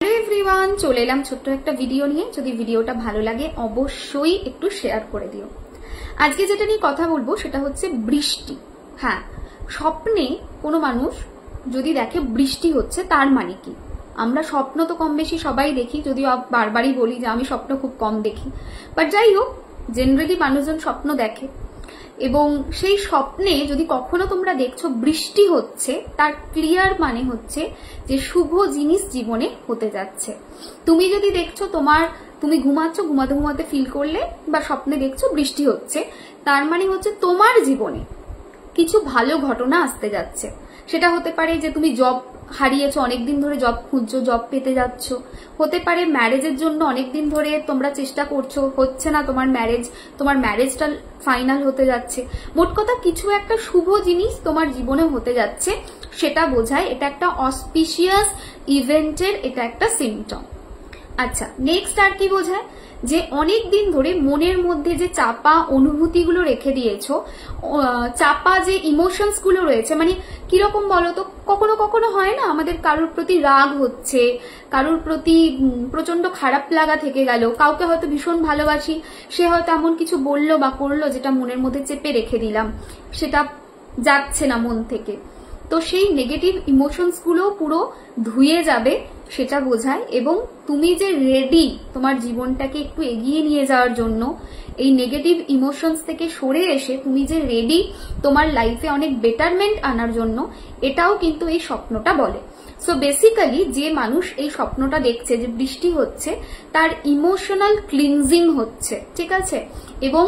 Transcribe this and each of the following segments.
Hello everyone, চলে এলাম ছোট্ট একটা ভিডিও নিয়ে। যদি ভিডিওটা ভালো লাগে অবশ্যই একটু শেয়ার করে দিও। আজকে যেটা নিয়ে কথা বলবো সেটা হচ্ছে বৃষ্টি। হ্যাঁ, স্বপ্নে কোনো মানুষ যদি দেখে বৃষ্টি হচ্ছে তার মানে কি? আমরা স্বপ্ন তো কম বেশি সবাই দেখি, যদিও বারবারই বলি যে আমি স্বপ্ন খুব কম দেখি, বাট যাই হোক, জেনারেলি মানুষজন স্বপ্ন দেখে এবং সেই স্বপ্নে যদি কখনো তোমরা দেখছো বৃষ্টি হচ্ছে, তার ক্লিয়ার মানে হচ্ছে যে শুভ জিনিস জীবনে হতে যাচ্ছে। তুমি যদি দেখছো তুমি ঘুমাচ্ছ, ঘুমাতে ঘুমাতে ফিল করলে বা স্বপ্নে দেখছো বৃষ্টি হচ্ছে, তার মানে হচ্ছে তোমার জীবনে কিছু ভালো ঘটনা আসতে যাচ্ছে। সেটা হতে পারে যে তুমি জব হারিয়েছো, অনেকদিন ধরে জব খুঁজছো, জব পেতে যাচ্ছ। হতে পারে ম্যারেজের জন্য অনেকদিন ধরে তোমরা চেষ্টা করছো, হচ্ছে না তোমার ম্যারেজটা ফাইনাল হতে যাচ্ছে। মোট কথা কিছু একটা শুভ জিনিস তোমার জীবনে হতে যাচ্ছে, সেটা বোঝায়। এটা একটা অসপিশিয়াস ইভেন্টের এটা একটা সিমটম। আচ্ছা, নেক্সট আর কি বোঝায়? যে অনেক দিন ধরে মনের মধ্যে যে চাপা অনুভূতিগুলো রেখে দিয়েছো, চাপা যে ইমোশনস গুলো রয়েছে, মানে কিরকম বলতো, কখনো কখনো হয় না আমাদের কারোর প্রতি রাগ হচ্ছে, কারোর প্রতি প্রচন্ড খারাপ লাগা থেকে গেল, কাউকে হয়তো ভীষণ ভালোবাসি, সে হয়তো এমন কিছু বললো বা করলো যেটা মনের মধ্যে চেপে রেখে দিলাম, সেটা যাচ্ছে না মন থেকে। তো সেই নেগেটিভ ইমোশনস গুলো পুরো ধুয়ে যাবে, সেটা বোঝায়। এবং তুমি যে রেডি তোমার জীবনটাকে একটু এগিয়ে নিয়ে যাওয়ার জন্য, এই নেগেটিভ ইমোশনস থেকে সরে এসে তুমি যে রেডি তোমার লাইফে অনেক বেটারমেন্ট আনার জন্য, এটাও কিন্তু এই স্বপ্নটা বলে। সো বেসিক্যালি যে মানুষ এই স্বপ্নটা দেখছে যে বৃষ্টি হচ্ছে, তার ইমোশনাল ক্লিনজিং হচ্ছে, ঠিক আছে? এবং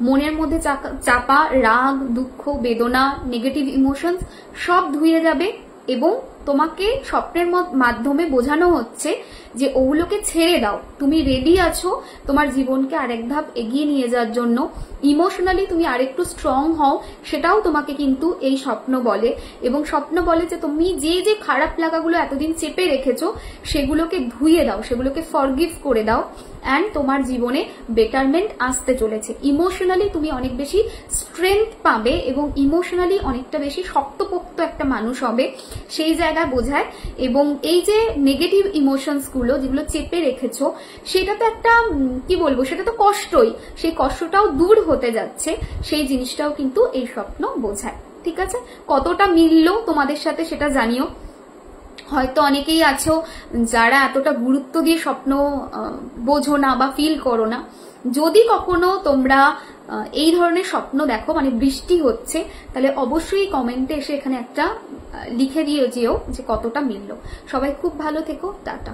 মনের মধ্যে চাপা রাগ, দুঃখ, বেদনা, নেগেটিভ ইমোশনস সব ধুয়ে যাবে। এবং তোমাকে স্বপ্নের মাধ্যমে বোঝানো হচ্ছে যে ওগুলোকে ছেড়ে দাও, তুমি রেডি আছো তোমার জীবনকে আরেক ধাপ এগিয়ে নিয়ে যাওয়ার জন্য। ইমোশনালি তুমি আরেকটু স্ট্রং হও, সেটাও তোমাকে কিন্তু এই স্বপ্ন বলে। এবং স্বপ্ন বলে যে তুমি যে যে খারাপ লাগাগুলো এতদিন চেপে রেখেছো, সেগুলোকে ধুয়ে দাও, সেগুলোকে ফরগিভ করে দাও, অ্যান্ড তোমার জীবনে বেটারমেন্ট আসতে চলেছে। ইমোশনালি তুমি অনেক বেশি স্ট্রেংথ পাবে এবং ইমোশনালি অনেকটা বেশি শক্তপোক্ত একটা মানুষ হবে, সেই জায়গায় বোঝায়। এবং এই যে নেগেটিভ ইমোশনস গুলো যেগুলো চেপে রেখেছো, সেটা তো একটা কি বলবো, সেটা তো কষ্টই, সেই কষ্টটাও দূর হতে যাচ্ছে, সেই জিনিসটাও কিন্তু এই স্বপ্ন বোঝায়। ঠিক আছে, কতটা মিললো তোমাদের সাথে সেটা জানিও। হয়তো অনেকেই আছো যারা এতটা গুরুত্ব দিয়ে স্বপ্ন বোঝো না বা ফিল করো না। যদি কখনো তোমরা এই ধরনের স্বপ্ন দেখো, মানে বৃষ্টি হচ্ছে, তাহলে অবশ্যই কমেন্টে এসে এখানে একটা লিখে দিয়ে যেও যে কতটা মিললো। সবাই খুব ভালো থেকো, টাটা।